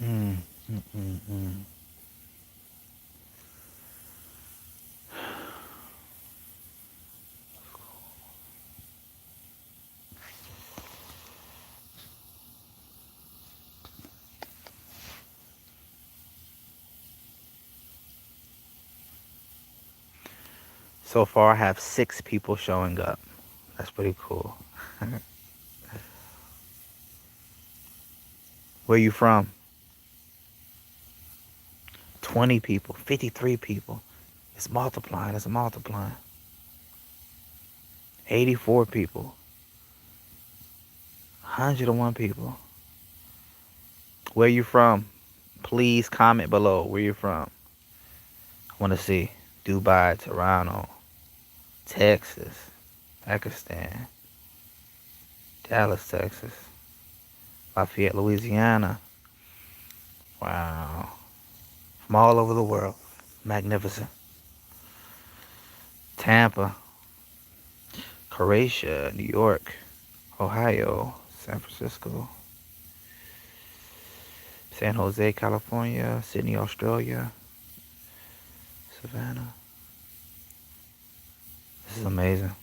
Mm, mm, mm, mm. So far, I have 6 people showing up. That's pretty cool. Where you from? 20 people, 53 people. It's multiplying, it's multiplying. 84 people, 101 people. Where you from? Please comment below where you from. I want to see. Dubai, Toronto, Texas, Pakistan, Dallas, Texas, Lafayette, Louisiana. Wow. From all over the world. Magnificent. Tampa, Croatia, New York, Ohio, San Francisco, San Jose, California, Sydney, Australia, Savannah. This is amazing.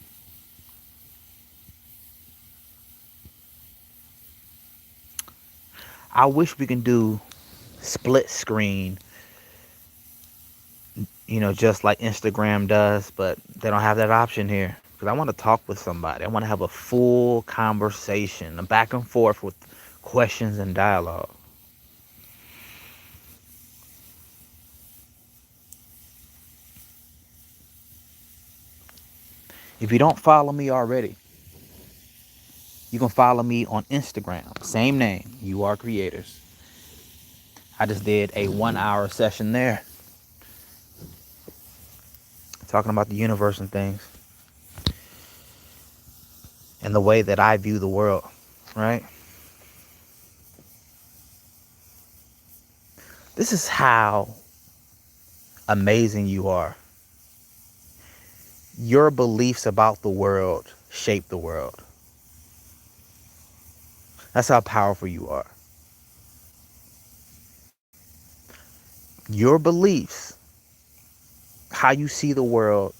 I wish we can do split screen, just like Instagram does, but they don't have that option here. Because I want to talk with somebody. I want to have a full conversation, a back and forth with questions and dialogue. If you don't follow me already, you can follow me on Instagram. Same name, YouAreCreators. I just did a 1-hour session there talking about the universe and things and the way that I view the world, right? This is how amazing you are. Your beliefs about the world shape the world. That's how powerful you are. Your beliefs, how you see the world,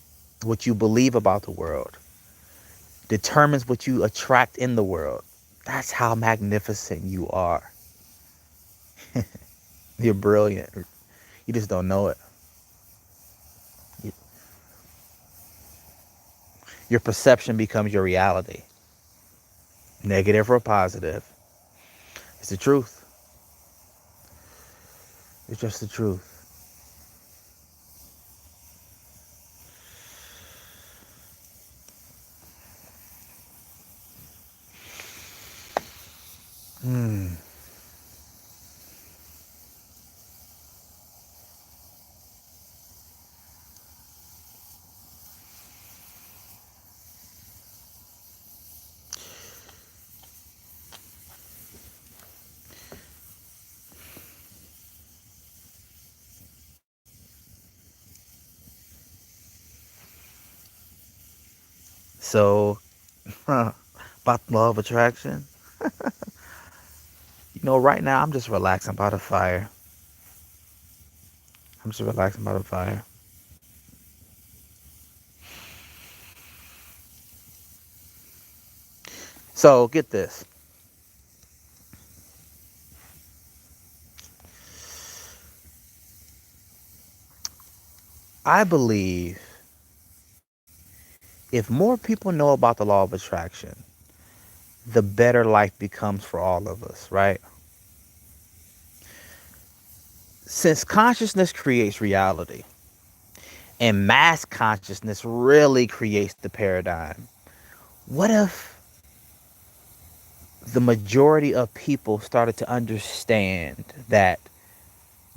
what you believe about the world, determines what you attract in the world. That's how magnificent you are. You're brilliant. You just don't know it. Your perception becomes your reality. Negative or positive. It's the truth. It's just the truth. Hmm. So, about the law of attraction. Right now I'm just relaxing by the fire. I'm just relaxing by the fire. So, get this. I believe if more people know about the law of attraction, the better life becomes for all of us, right? Since consciousness creates reality and mass consciousness really creates the paradigm, what if the majority of people started to understand that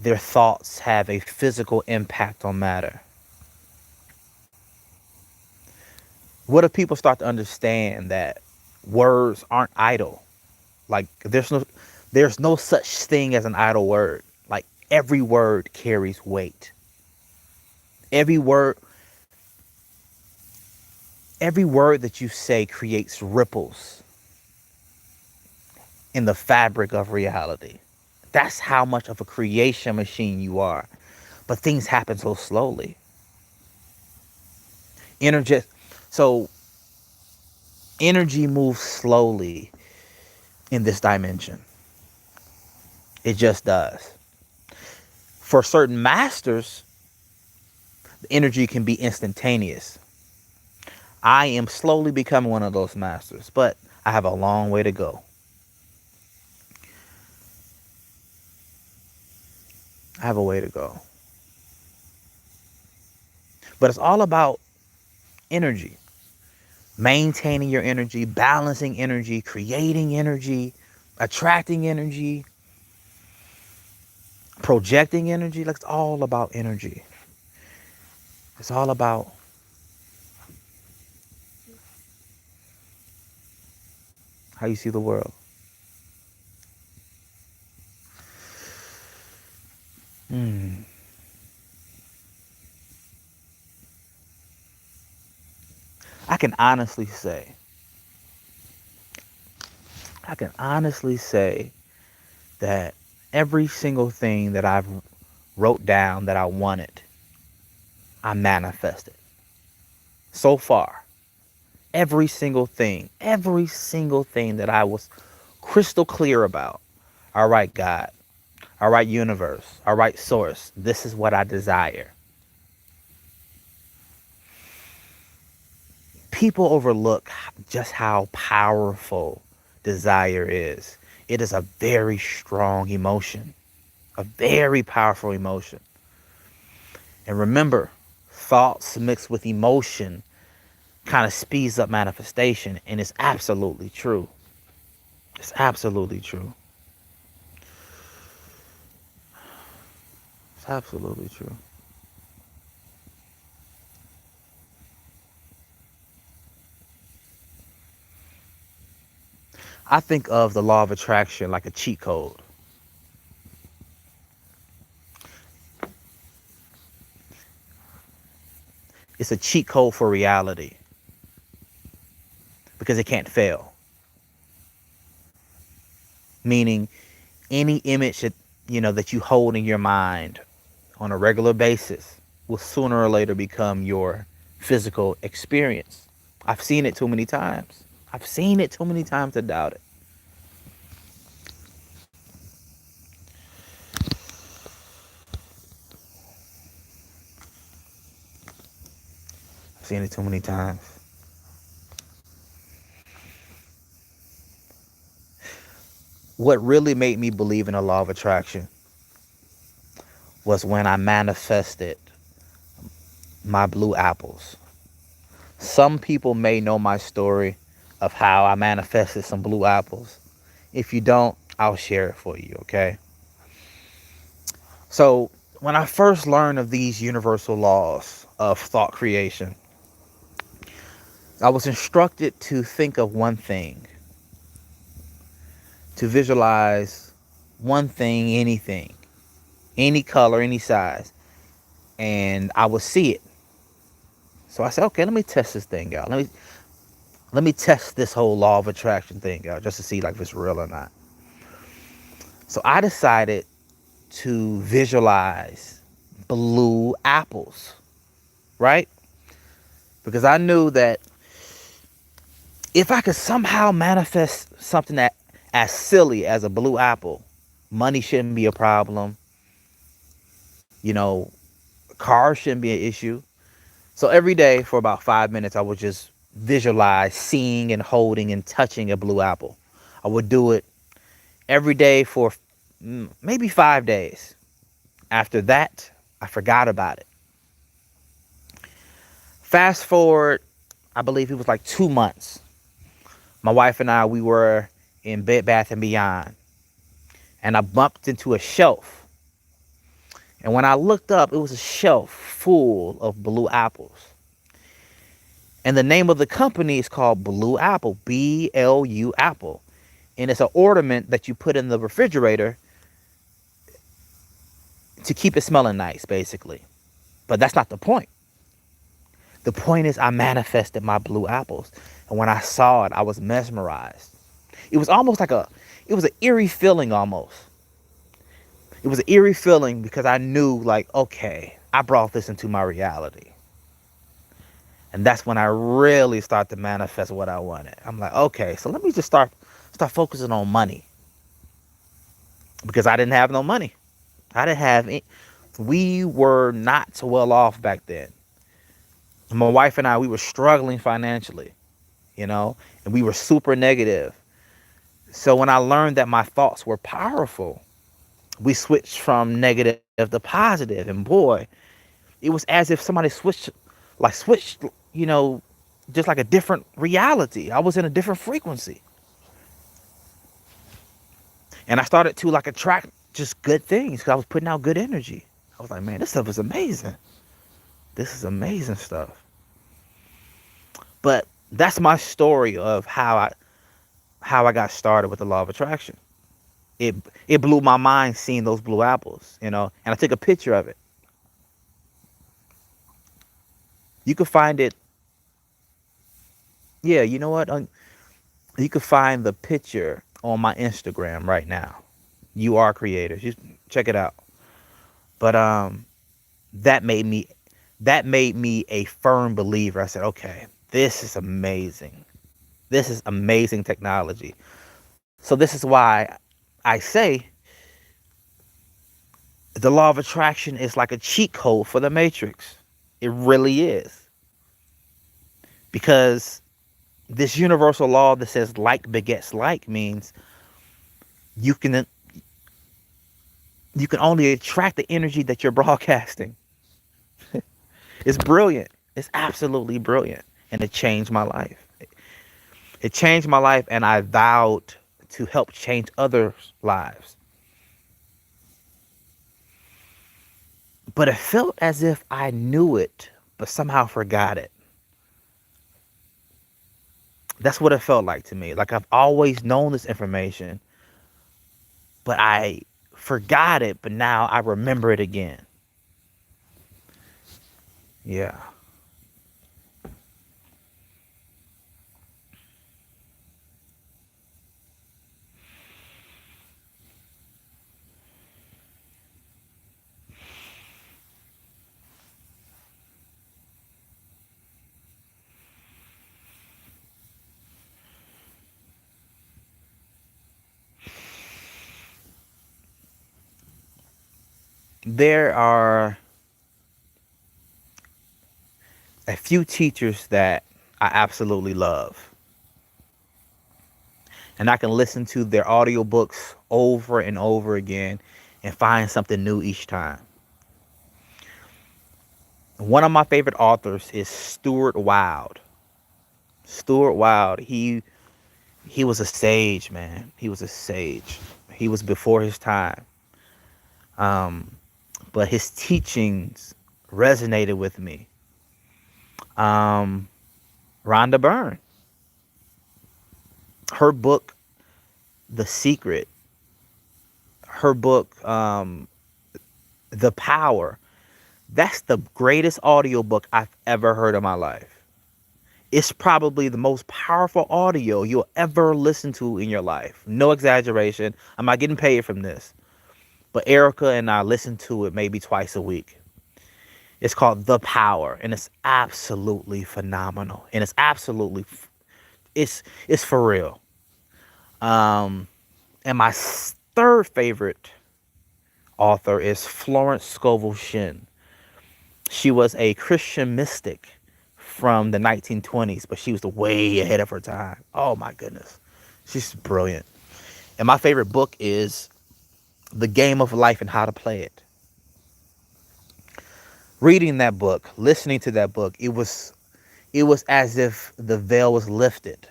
their thoughts have a physical impact on matter? What if people start to understand that words aren't idle? Like there's no such thing as an idle word. Like every word carries weight. Every word every word that you say creates ripples in the fabric of reality. That's how much of a creation machine you are. But things happen so slowly. Energy, so energy moves slowly in this dimension. It just does. For certain masters, the energy can be instantaneous. I am slowly becoming one of those masters, but I have a long way to go. I have a way to go. But it's all about energy. Maintaining your energy, balancing energy, creating energy, attracting energy, projecting energy. Like, it's all about energy. It's all about how you see the world. I can honestly say, I can honestly say that every single thing that I've wrote down that I wanted, I manifested. So far, every single thing that I was crystal clear about. All right, God. All right, universe. All right, source. This is what I desire. People overlook just how powerful desire is. It is a very strong emotion, a very powerful emotion. And remember, thoughts mixed with emotion kind of speeds up manifestation, and it's absolutely true. It's absolutely true. It's absolutely true. I think of the law of attraction like a cheat code. It's a cheat code for reality because it can't fail. Meaning, any image that you hold in your mind on a regular basis will sooner or later become your physical experience. I've seen it too many times. I've seen it too many times to doubt it. I've seen it too many times. What really made me believe in the law of attraction was when I manifested my blue apples. Some people may know my story of how I manifested some blue apples. If you don't, I'll share it for you, okay? So, when I first learned of these universal laws of thought creation, I was instructed to think of one thing, to visualize one thing, anything, any color, any size, and I would see it. So I said, okay, let me test this thing out. Let me test this whole law of attraction thing out just to see like if it's real or not. So I decided to visualize blue apples, right? Because I knew that if I could somehow manifest something that as silly as a blue apple, money shouldn't be a problem. You know, cars shouldn't be an issue. So every day for about 5 minutes, I would just visualize seeing and holding and touching a blue apple. I would do it every day for maybe 5 days. After that, I forgot about it. Fast forward, I believe it was like 2 months. My wife and I, we were in Bed Bath & Beyond. And I bumped into a shelf. And when I looked up, it was a shelf full of blue apples. And the name of the company is called Blue Apple, BLU Apple. And it's an ornament that you put in the refrigerator to keep it smelling nice, basically. But that's not the point. The point is I manifested my blue apples. And when I saw it, I was mesmerized. It was almost like it was an eerie feeling almost. It was an eerie feeling because I knew, like, okay, I brought this into my reality. And that's when I really start to manifest what I wanted. I'm like, okay, so let me just start focusing on money, because I didn't have no money. I didn't have any. We were not so well off back then. My wife and I, we were struggling financially, and we were super negative. So when I learned that my thoughts were powerful, we switched from negative to positive. And boy, it was as if somebody switched, you know, just like a different reality. I was in a different frequency. And I started to like attract just good things because I was putting out good energy. I was like, man, this stuff is amazing. This is amazing stuff. But that's my story of how I got started with the law of attraction. It it blew my mind seeing those blue apples, and I took a picture of it. You could find it. Yeah, you know what? You could find the picture on my Instagram right now. YouAreCreators. You check it out. But that made me that made me a firm believer. I said, okay, this is amazing. This is amazing technology. So this is why I say the law of attraction is like a cheat code for the matrix. It really is. Because this universal law that says like begets like means you can you can only attract the energy that you're broadcasting. It's brilliant. It's absolutely brilliant. And it changed my life. It changed my life, and I vowed to help change others' lives. But it felt as if I knew it, but somehow forgot it. That's what it felt like to me. Like I've always known this information, but I forgot it, but now I remember it again. Yeah. There are a few teachers that I absolutely love. And I can listen to their audiobooks over and over again and find something new each time. One of my favorite authors is Stuart Wilde. Stuart Wilde, he was a sage, man. He was a sage. He was before his time. Um, but his teachings resonated with me. Um, Rhonda Byrne, her book, The Secret, her book, The Power, that's the greatest audiobook I've ever heard in my life. It's probably the most powerful audio you'll ever listen to in your life. No exaggeration. I'm not getting paid from this. But Erica and I listen to it maybe twice a week. It's called The Power, and it's absolutely phenomenal. And it's for real. Um, and my third favorite author is Florence Scovel Shinn. She was a Christian mystic from the 1920s, but she was way ahead of her time. Oh my goodness. She's brilliant. And my favorite book is The Game of Life and How to Play It. Reading that book, listening to that book, it was as if the veil was lifted.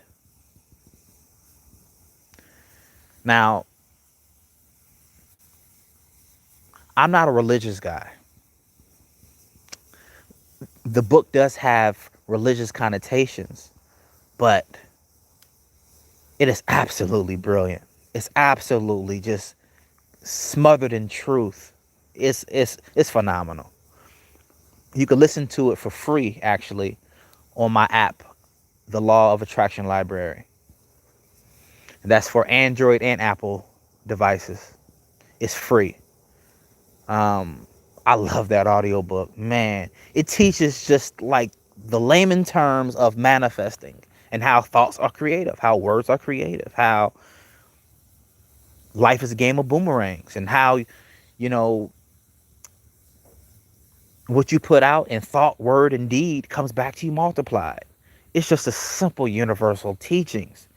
Now, I'm not a religious guy. The book does have religious connotations, but it is absolutely brilliant. It's absolutely just smothered in truth. It's phenomenal. You can listen to it for free, actually, on my app, The Law of Attraction Library. That's for Android and Apple devices. It's free. Um, I love that audiobook. Man, it teaches just like the layman terms of manifesting and how thoughts are creative, how words are creative, how life is a game of boomerangs, and how, you know, what you put out in thought, word, and deed comes back to you multiplied. It's just a simple universal teachings.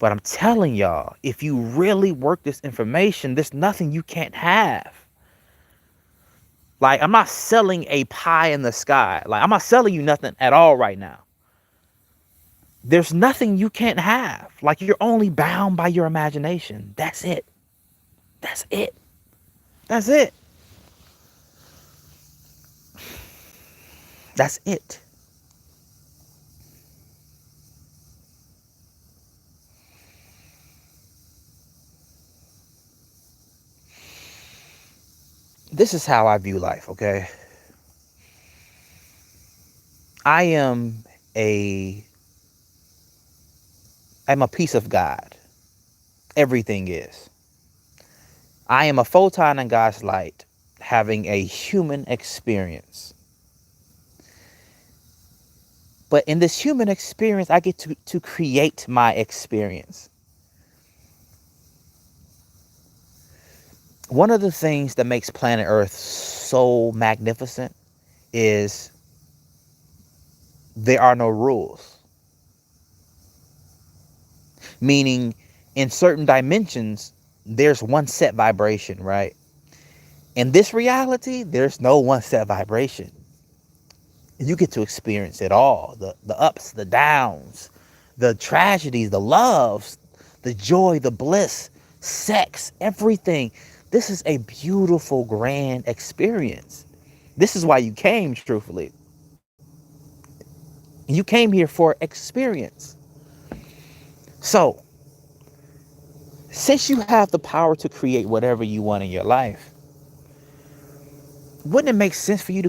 But I'm telling y'all, if you really work this information, there's nothing you can't have. Like, I'm not selling a pie in the sky. Like, I'm not selling you nothing at all right now. There's nothing you can't have. Like, you're only bound by your imagination. That's it. That's it. That's it. That's it. This is how I view life, okay? I am a I'm a piece of God. Everything is. I am a photon in God's light, having a human experience. But in this human experience, I get to create my experience. One of the things that makes planet Earth so magnificent is there are no rules. Meaning, in certain dimensions, there's one set vibration, right? In this reality, there's no one set vibration. You get to experience it all, the ups, the downs, the tragedies, the loves, the joy, the bliss, sex, everything. This is a beautiful, grand experience. This is why you came, truthfully. You came here for experience. So, since you have the power to create whatever you want in your life, wouldn't it make sense for you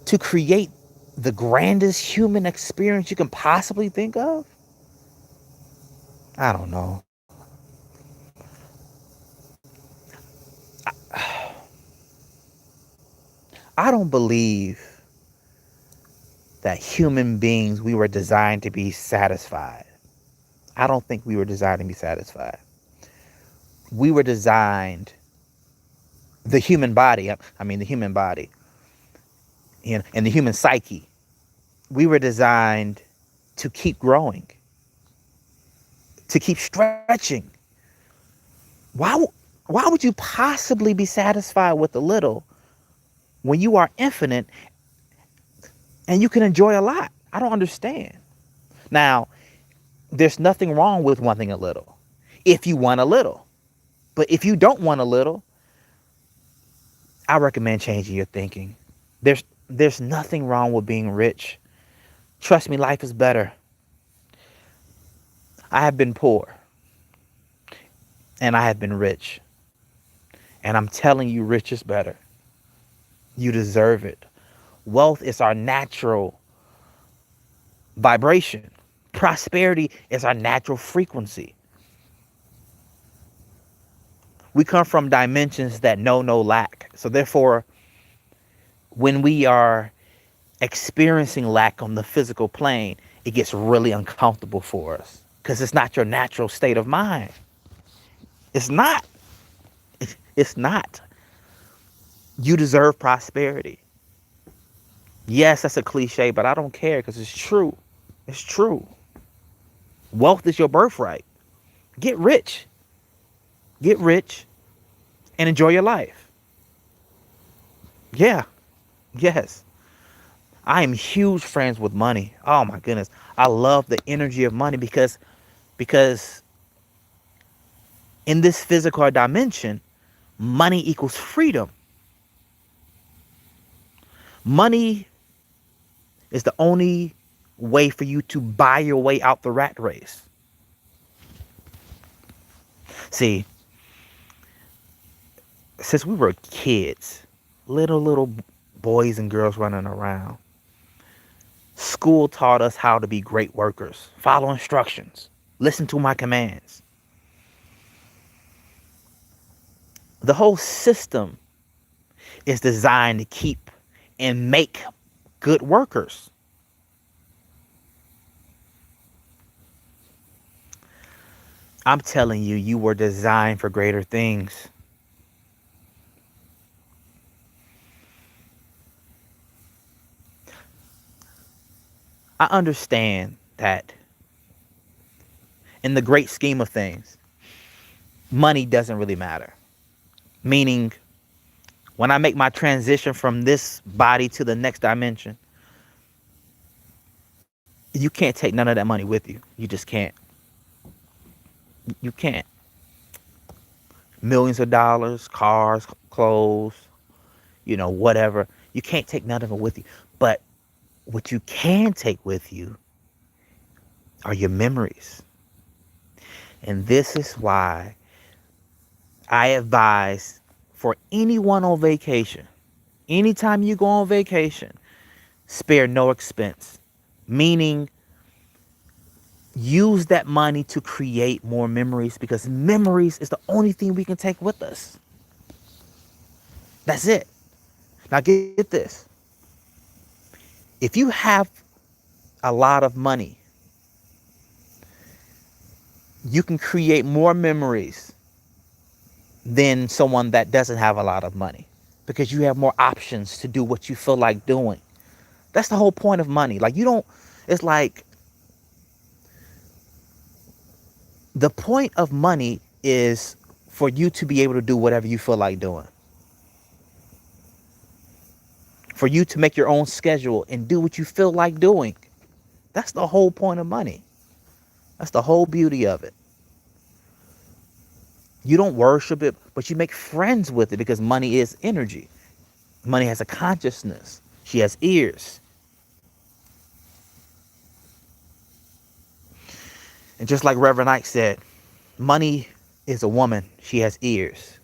to create the grandest human experience you can possibly think of? I don't know. I don't believe that human beings, we were designed to be satisfied. I don't think we were designed to be satisfied. We were designed, the human body, the human body, and the human psyche, we were designed to keep growing, to keep stretching. Why, why would you possibly be satisfied with a little when you are infinite and you can enjoy a lot? I don't understand. Now, there's nothing wrong with wanting a little if you want a little. But if you don't want a little, I recommend changing your thinking. There's nothing wrong with being rich. Trust me, life is better. I have been poor and I have been rich. And I'm telling you, rich is better. You deserve it. Wealth is our natural vibration. Prosperity is our natural frequency. We come from dimensions that know no lack. So therefore, when we are experiencing lack on the physical plane, it gets really uncomfortable for us because it's not your natural state of mind. It's not. It's not. You deserve prosperity. Yes, that's a cliche, but I don't care because it's true. It's true. Wealth is your birthright. Get rich. Get rich and enjoy your life. Yeah. Yes. I am huge friends with money. Oh my goodness. I love the energy of money because in this physical dimension, money equals freedom. Money is the only way for you to buy your way out the rat race. See, since we were kids, little boys and girls running around, school taught us how to be great workers. Follow instructions. Listen to my commands. The whole system is designed to keep and make good workers. I'm telling you, you were designed for greater things. I understand that in the great scheme of things, money doesn't really matter. Meaning, when I make my transition from this body to the next dimension, you can't take none of that money with you. You just can't. You can't. Millions of dollars, cars, clothes, whatever. You can't take none of it with you. But what you can take with you are your memories. And this is why I advise for anyone on vacation, anytime you go on vacation, spare no expense. Meaning, use that money to create more memories, because memories is the only thing we can take with us. That's it. Now get this. If you have a lot of money, you can create more memories than someone that doesn't have a lot of money, because you have more options to do what you feel like doing. That's the whole point of money. It's like the point of money is for you to be able to do whatever you feel like doing. For you to make your own schedule and do what you feel like doing. That's the whole point of money. That's the whole beauty of it. You don't worship it, but you make friends with it, because money is energy. Money has a consciousness. She has ears. And just like Reverend Ike said, money is a woman. She has ears.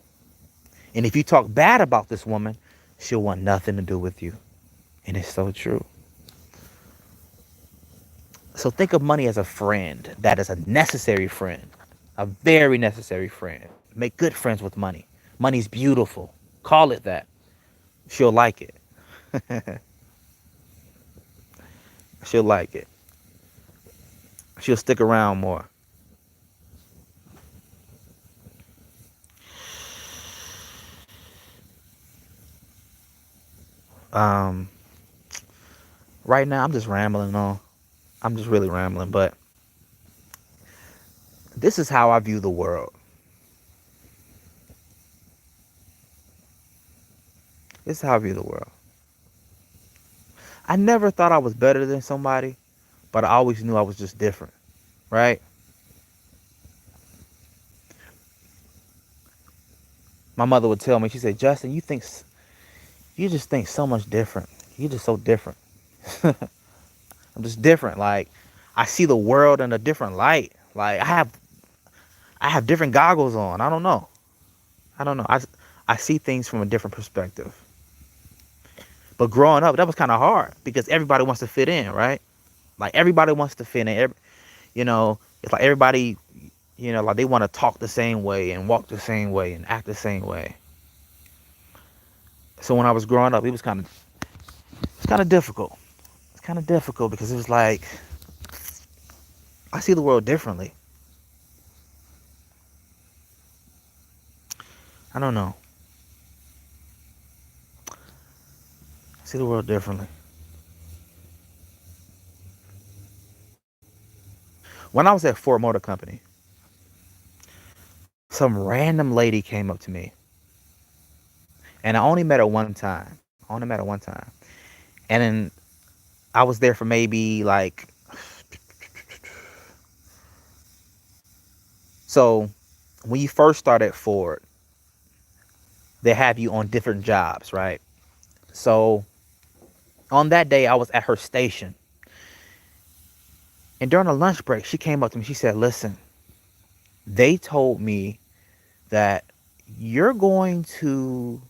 And if you talk bad about this woman, she'll want nothing to do with you. And it's so true. So think of money as a friend. That is a necessary friend. A very necessary friend. Make good friends with money. Money's beautiful. Call it that. She'll like it. She'll like it. She'll stick around more. Um, right now, I'm just rambling on. I'm just really rambling, but this is how I view the world. This is how I view the world. I never thought I was better than somebody, but I always knew I was just different, right? My mother would tell me, she said, Justin, you just think so much different. You're just so different. I'm just different. Like, I see the world in a different light. Like, I have different goggles on. I don't know. I see things from a different perspective. But growing up, that was kind of hard, because everybody wants to fit in, right? Like, everybody wants to fit in. It's like everybody, like they want to talk the same way and walk the same way and act the same way. So when I was growing up, it's kind of difficult. It's kind of difficult, because it was like, I see the world differently. I don't know. I see the world differently. When I was at Ford Motor Company, some random lady came up to me, and I only met her one time. I only met her one time. And then I was there for maybe like, so when you first start at Ford, they have you on different jobs, right? So on that day, I was at her station. And during a lunch break, she came up to me. She said, listen, they told me that you're going to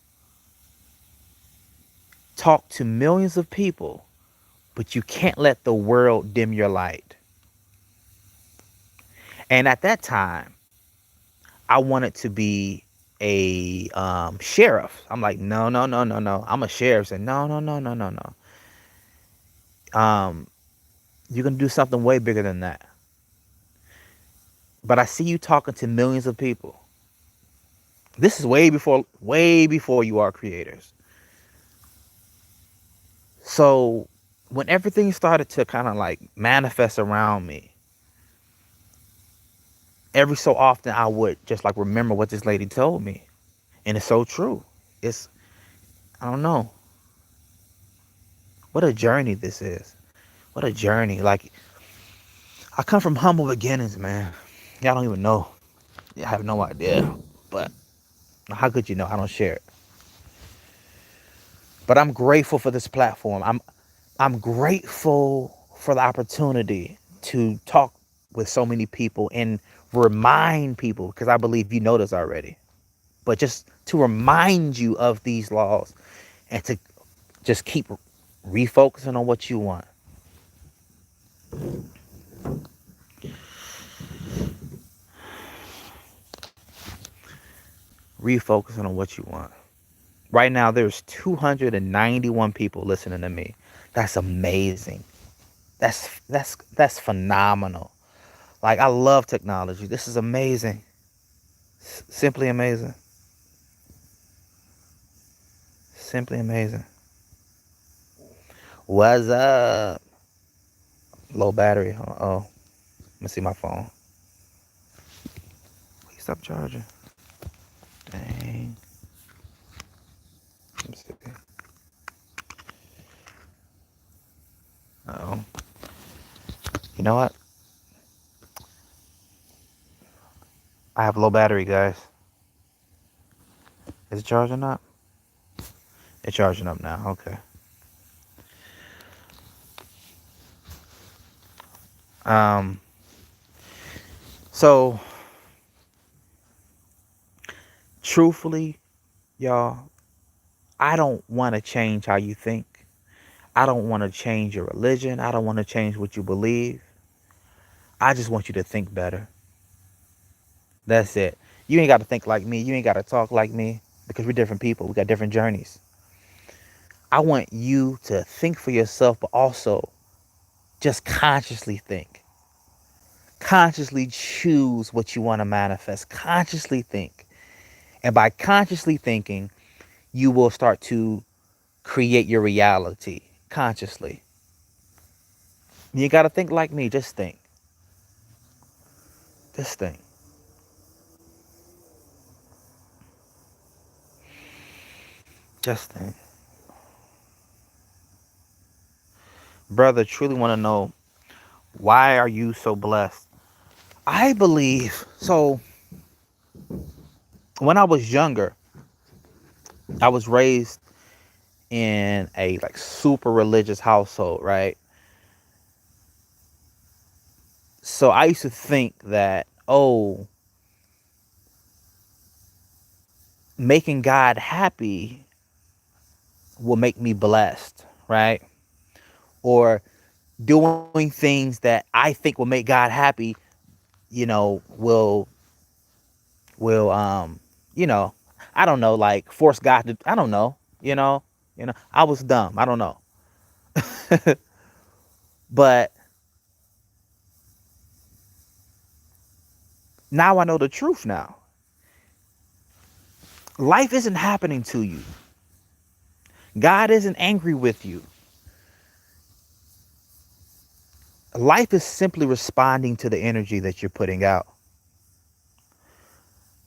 talk to millions of people, but you can't let the world dim your light. And at that time, I wanted to be a sheriff. I'm like, no, no, no, no, no. I'm a sheriff. Saying, no, no, no, no, no, no. You're gonna do something way bigger than that. But I see you talking to millions of people. This is way before you are creators. So when everything started to kind of like manifest around me, every so often I would just like remember what this lady told me. And it's so true. It's, I don't know, what a journey this is. What a journey. Like, I come from humble beginnings, man. Y'all don't even know. I have no idea. But how could you know? I don't share it. But I'm grateful for this platform. I'm grateful for the opportunity to talk with so many people and remind people, because I believe you know this already. But just to remind you of these laws and to just keep refocusing on what you want. Refocusing on what you want. Right now, there's 291 people listening to me. That's amazing. That's phenomenal. Like, I love technology. This is amazing. Simply amazing. Simply amazing. What's up? Low battery. Oh, let me see my phone. Please stop charging. Dang. Let me see. Uh-oh. You know what? I have low battery, guys. Is it charging up? It's charging up now. Okay. So truthfully, y'all, I don't want to change how you think. I don't want to change your religion. I don't want to change what you believe. I just want you to think better. That's it. You ain't got to think like me. You ain't got to talk like me, because we're different people. We got different journeys. I want you to think for yourself, but also just consciously think. Consciously choose what you want to manifest. Consciously think. And by consciously thinking, you will start to create your reality consciously. You got to think like me. Just think. Just think. Just think. Brother, truly want to know, why are you so blessed? I believe, so when I was younger, I was raised in a like super religious household, right? So I used to think that, oh, making God happy will make me blessed, right? Or doing things that I think will make God happy, will you know, I don't know, like force God to, I don't know, I was dumb. I don't know. But now I know the truth now. Life isn't happening to you. God isn't angry with you. Life is simply responding to the energy that you're putting out.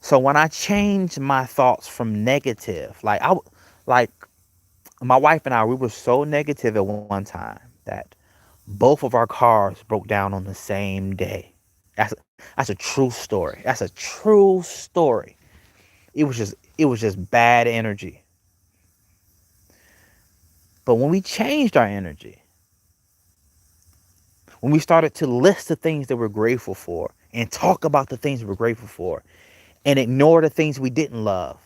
So when I changed my thoughts from negative, like my wife and I, we were so negative at one time that both of our cars broke down on the same day. That's a true story. That's a true story. It was just bad energy. But when we changed our energy, when we started to list the things that we're grateful for and talk about the things we're grateful for and ignore the things we didn't love,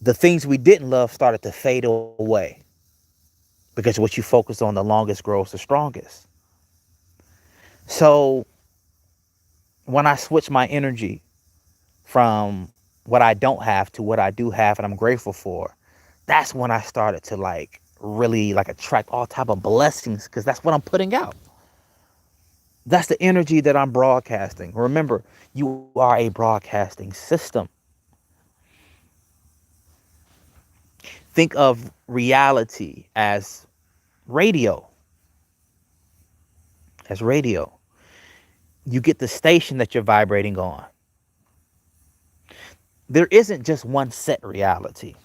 the things we didn't love started to fade away, because what you focus on the longest grows the strongest. So when I switched my energy from what I don't have to what I do have and I'm grateful for, that's when I started to like really like attract all type of blessings because that's what I'm putting out. That's the energy that I'm broadcasting. Remember, you are a broadcasting system. Think of reality radio, as radio. You get the station that you're vibrating on. There isn't just one set reality.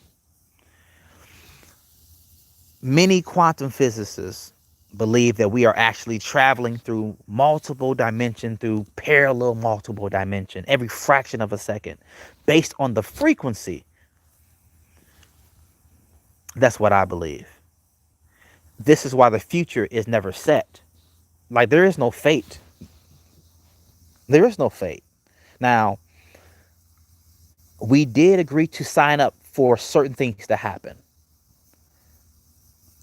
Many quantum physicists believe that we are actually traveling through multiple dimension, through parallel multiple dimension, every fraction of a second, based on the frequency. That's what I believe. This is why the future is never set. Like there is no fate. There is no fate. Now, we did agree to sign up for certain things to happen.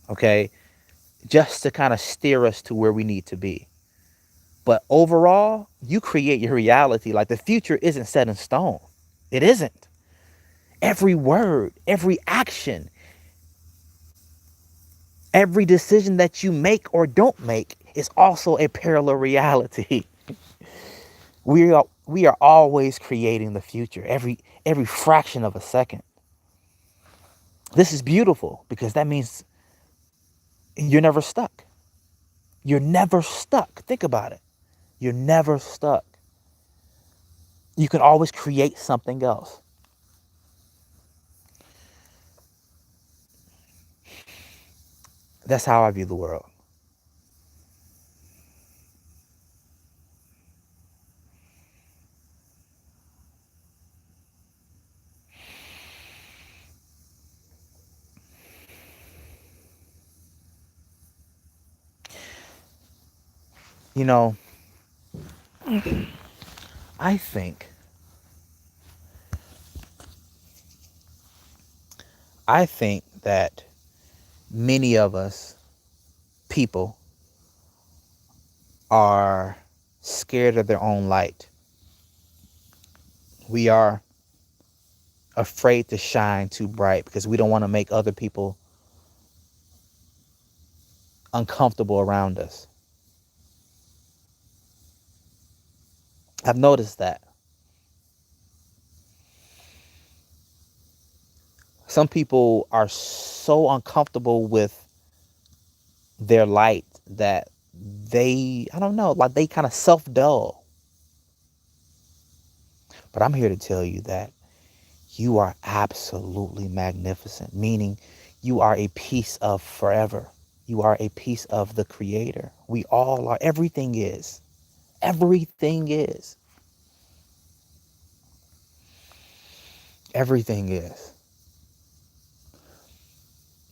Okay? Just to kind of steer us to where we need to be. But overall, you create your reality. Like the future isn't set in stone. It isn't. Every word, every action, every decision that you make or don't make is also a parallel reality. We are always creating the future, every fraction of a second. This is beautiful because that means you're never stuck. You're never stuck. Think about it. You're never stuck. You can always create something else. That's how I view the world. You know, I think that many of us people are scared of their own light. We are afraid to shine too bright because we don't want to make other people uncomfortable around us. I've noticed that. Some people are so uncomfortable with their light that I don't know, like they kind of self-dull. But I'm here to tell you that you are absolutely magnificent, meaning you are a piece of forever. You are a piece of the Creator. We all are. Everything is. Everything is. Everything is.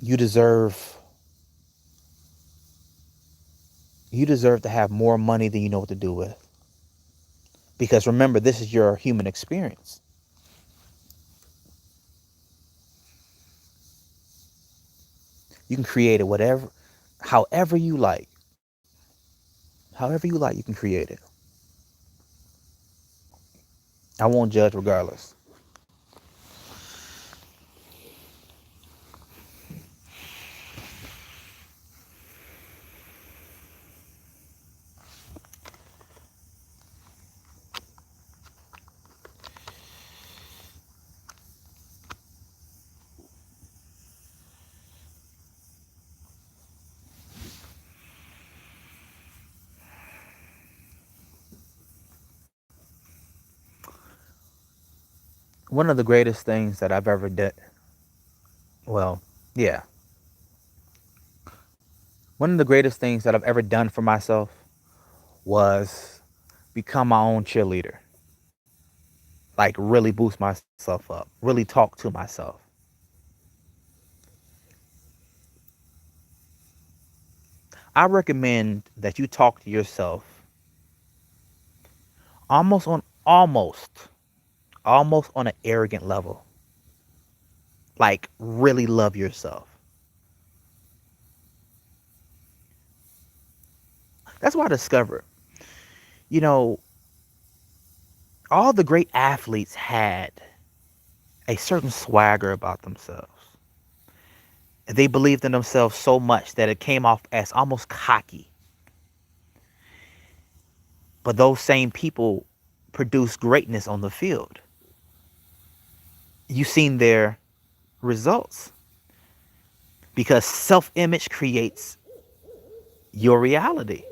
You deserve to have more money than you know what to do with. Because remember, this is your human experience. You can create it however you like. However you like, you can create it. I won't judge regardless. One of the greatest things that I've ever done, well, yeah, one of the greatest things that I've ever done for myself was become my own cheerleader. Like really boost myself up, really talk to myself. I recommend that you talk to yourself almost on almost on an arrogant level. Like really love yourself. That's what I discovered. You know, all the great athletes had a certain swagger about themselves. They believed in themselves so much that it came off as almost cocky. But those same people produce greatness on the field. You've seen their results because self-image creates your reality.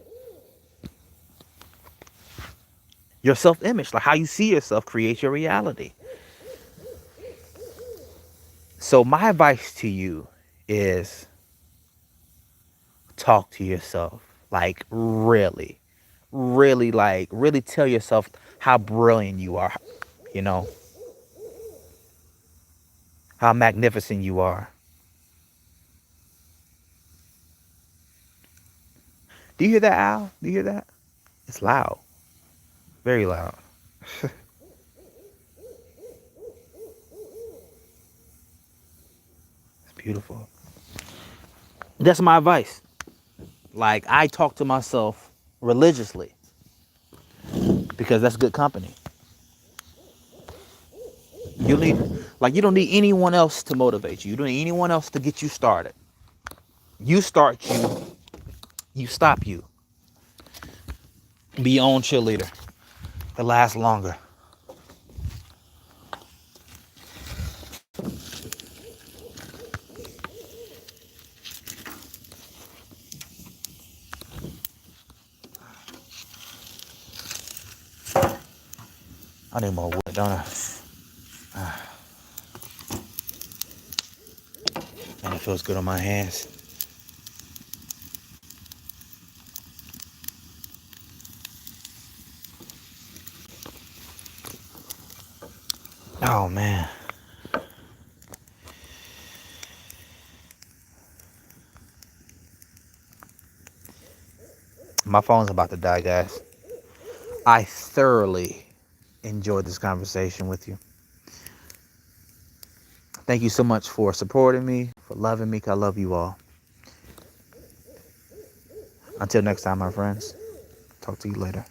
Your self-image, like how you see yourself, creates your reality. So my advice to you is talk to yourself. Like really, really, like really tell yourself how brilliant you are, you know, how magnificent you are. Do you hear that, Al? Do you hear that? It's loud. Very loud. It's beautiful. That's my advice. Like I talk to myself religiously because that's good company. You need like you don't need anyone else to motivate you. You don't need anyone else to get you started. You start you, you stop you. Be your own cheerleader. It lasts longer. I need more wood, don't I? And it feels good on my hands. Oh man. My phone's about to die, guys. I thoroughly enjoyed this conversation with you. Thank you so much for supporting me, for loving me, 'cause I love you all. Until next time, my friends. Talk to you later.